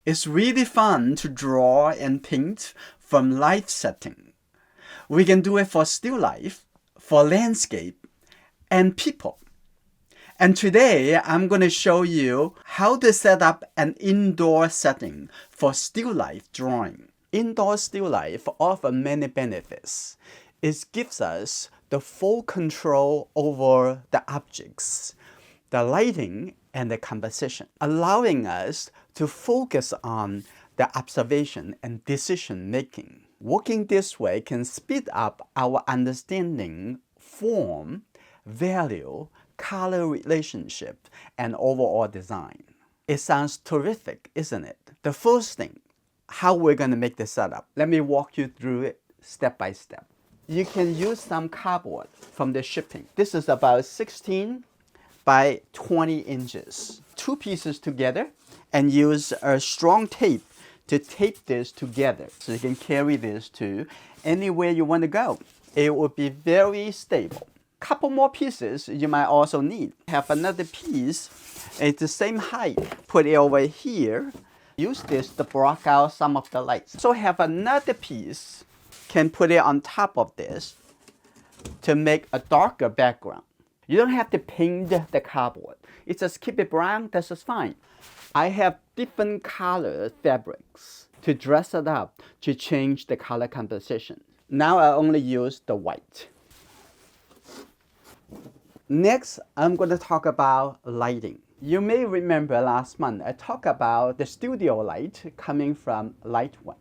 It's really fun to draw and paint from life setting. We can do it for still life, for landscape, and people. And today I'm going to show you how to set up an indoor setting for still life drawing. Indoor still life offers many benefits. It gives us the full control over the objects, the lighting, and the composition, allowing us to focus on the observation and decision making. Working this way can speed up our understanding, form, value, color relationship, and overall design. It sounds terrific, isn't it? The first thing, how we're going to make the setup. Let me walk you through it step by step. You can use some cardboard from the shipping. This is about 16 by 20 inches. Two pieces together, and use a strong tape to tape this together so you can carry this to anywhere you want to go. It will be very stable. Couple more pieces you might also need. Have another piece, it's the same height. Put it over here. Use this to block out some of the lights. So have another piece, can put it on top of this to make a darker background. You don't have to paint the cardboard. It just keep it brown, that's just fine. I have different color fabrics to dress it up to change the color composition. Now I only use the white. Next, I'm going to talk about lighting. You may remember last month I talked about the studio light coming from Light One.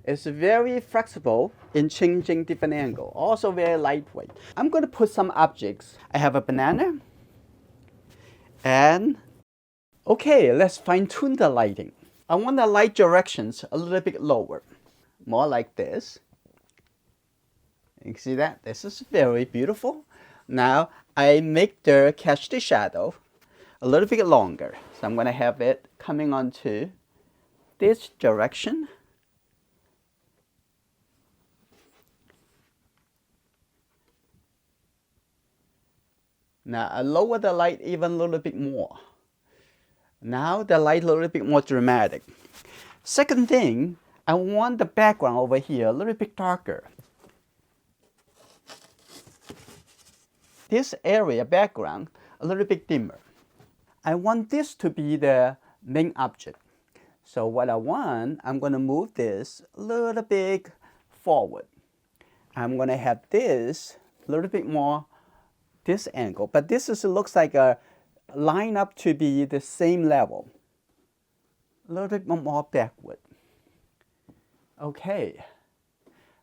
It's very flexible in changing different angle, also very lightweight. I'm going to put some objects. I have a banana, and okay, let's fine tune the lighting. I want the light directions a little bit lower, more like this. You can see that? This is very beautiful. Now I make the catch the shadow a little bit longer. So I'm going to have it coming onto this direction. Now I lower the light even a little bit more. Now the light a little bit more dramatic. Second thing, I want the background over here a little bit darker. This area background a little bit dimmer. I want this to be the main object. So what I want, I'm going to move this a little bit forward. I'm going to have this a little bit more this angle, but this is looks like a line up to be the same level. A little bit more backward. Okay,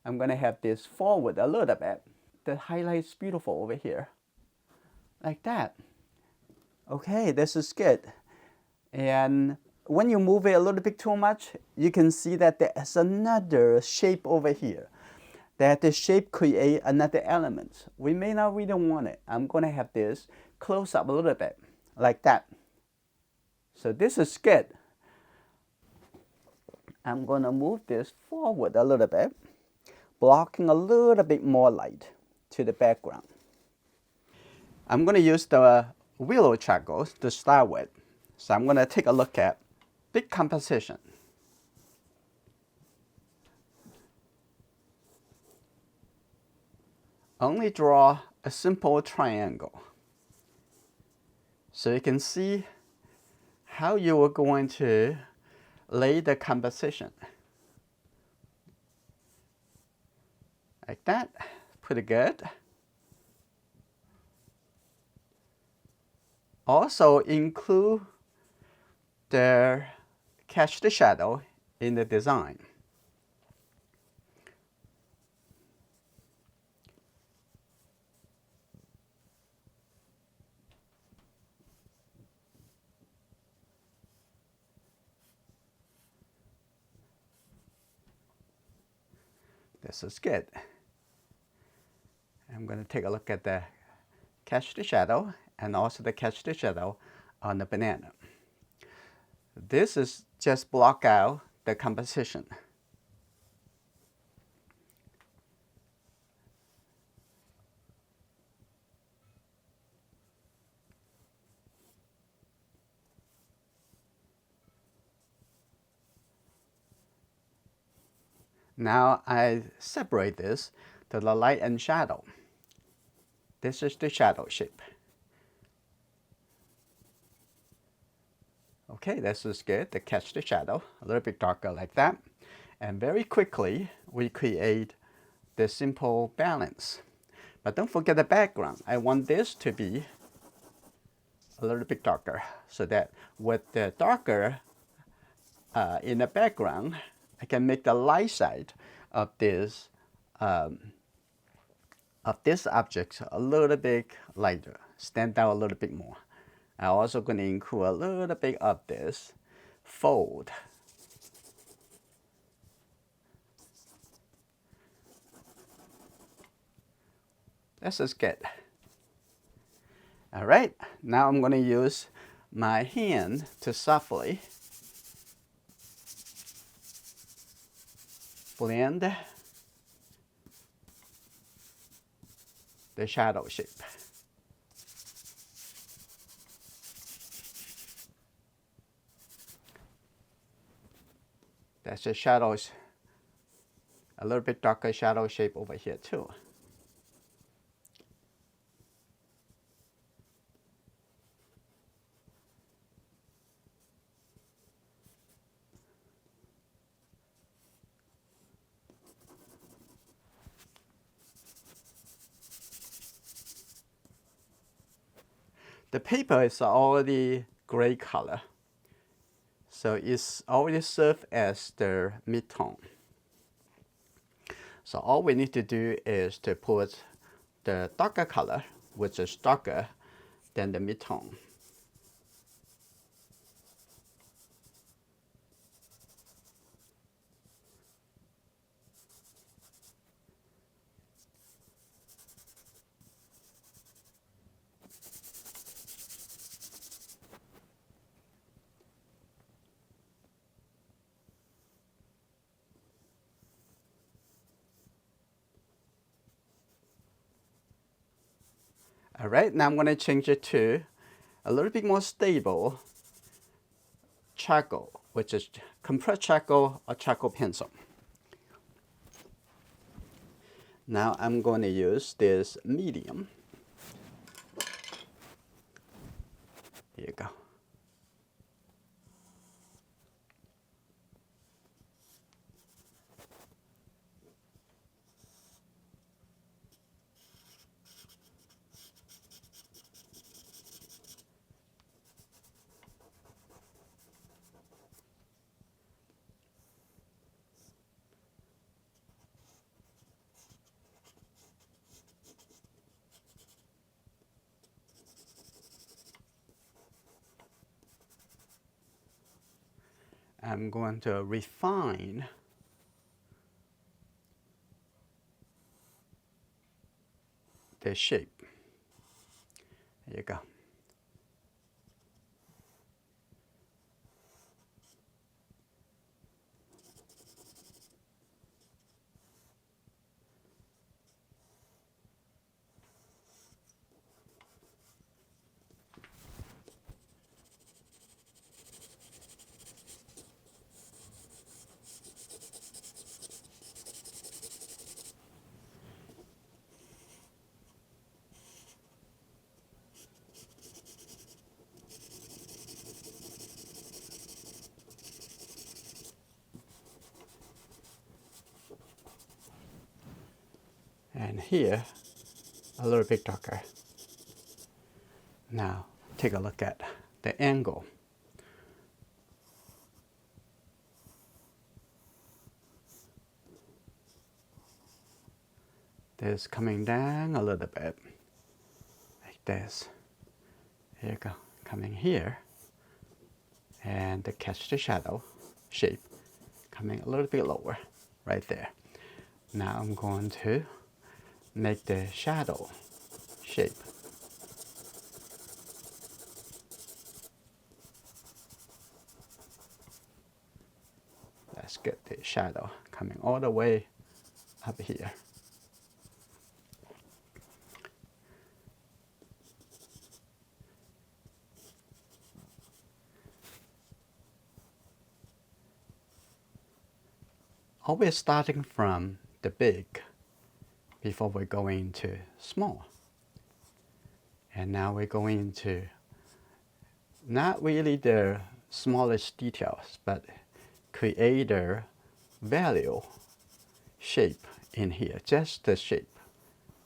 I'm going to have this forward a little bit. The highlight is beautiful over here, like that. Okay, this is good. And when you move it a little bit too much, you can see that there's another shape over here. That the shape create another element. We may not really want it. I'm going to have this close up a little bit, like that. So this is good. I'm going to move this forward a little bit, blocking a little bit more light to the background. I'm going to use the willow charcoal to start with. So I'm going to take a look at big composition. Only draw a simple triangle so you can see how you are going to lay the composition. Like that, pretty good. Also include the catch the shadow in the design. This is good. I'm going to take a look at the catch the shadow and also the catch the shadow on the banana. This is just block out the composition. Now I separate this to the light and shadow. This is the shadow shape. Okay, this is good to catch the shadow, a little bit darker like that. And very quickly, we create the simple balance. But don't forget the background. I want this to be a little bit darker, so that with the darker in the background, I can make the light side of this object a little bit lighter, stand out a little bit more. I'm also going to include a little bit of this fold. This is good. All right, now I'm going to use my hand to softly blend the shadow shape. That's the shadows, a little bit darker shadow shape over here too. The paper is already gray color, so it's already served as the mid-tone. So all we need to do is to put the darker color, which is darker than the mid-tone. All right, now I'm going to change it to a little bit more stable charcoal, which is compressed charcoal or charcoal pencil. Now I'm going to use this medium. Here you go. I'm going to refine the shape. There you go. And here, a little bit darker. Now, take a look at the angle. This coming down a little bit, like this. Here you go, coming here. And to catch the shadow shape, coming a little bit lower, right there. Now I'm going to make the shadow shape. Let's get the shadow coming all the way up here. always starting from the big before we're going to small. And now we're going to not really the smallest details, but create a value shape in here, just the shape.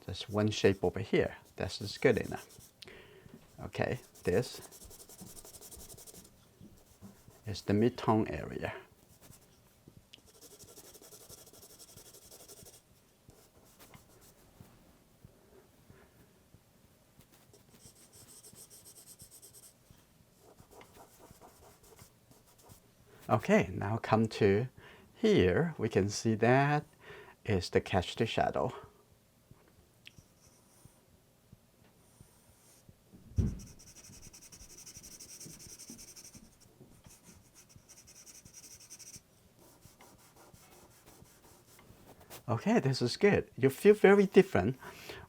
Just one shape over here. This is good enough. Okay, this is the mid-tone area. Okay, now come to here. We can see that is the catch the shadow. Okay, this is good. You feel very different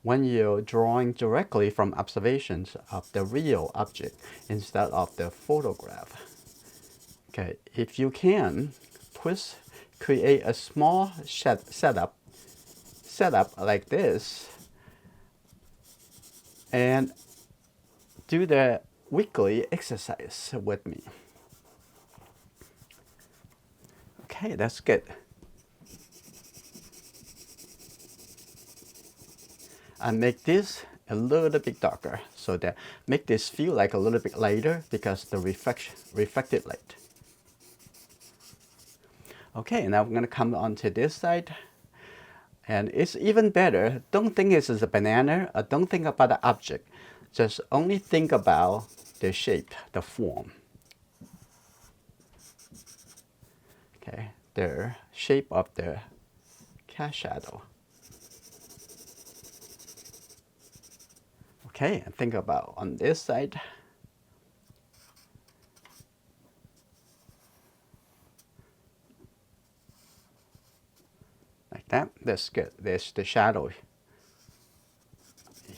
when you're drawing directly from observations of the real object instead of the photograph. Okay, if you can, please create a small setup like this and do the weekly exercise with me. Okay, that's good. And make this a little bit darker so that make this feel like a little bit lighter because the reflected light. Okay, now I'm going to come onto this side. And it's even better, don't think this is a banana, or don't think about the object. Just only think about the shape, the form. Okay, the shape of the cat shadow. Okay, and think about on this side. Like that, that's good. There's the shadow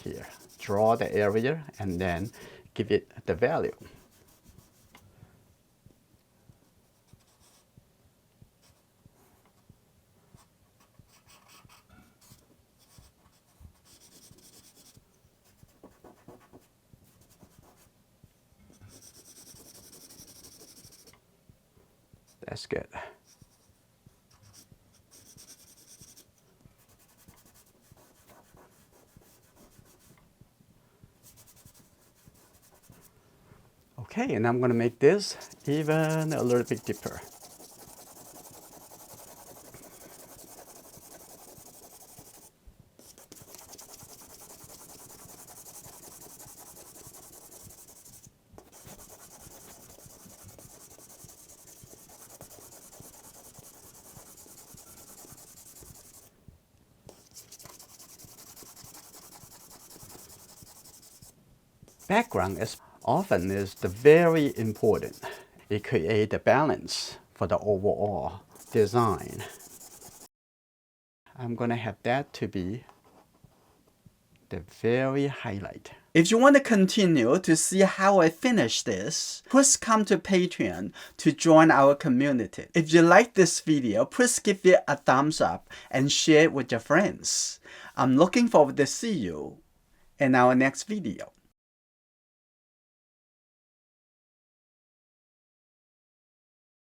here. Draw the area and then give it the value. That's good. Okay, and I'm going to make this even a little bit deeper. Background is often the very important. It creates a balance for the overall design. I'm going to have that to be the very highlight. If you want to continue to see how I finish this, please come to Patreon to join our community. If you like this video, please give it a thumbs up and share it with your friends. I'm looking forward to see you in our next video.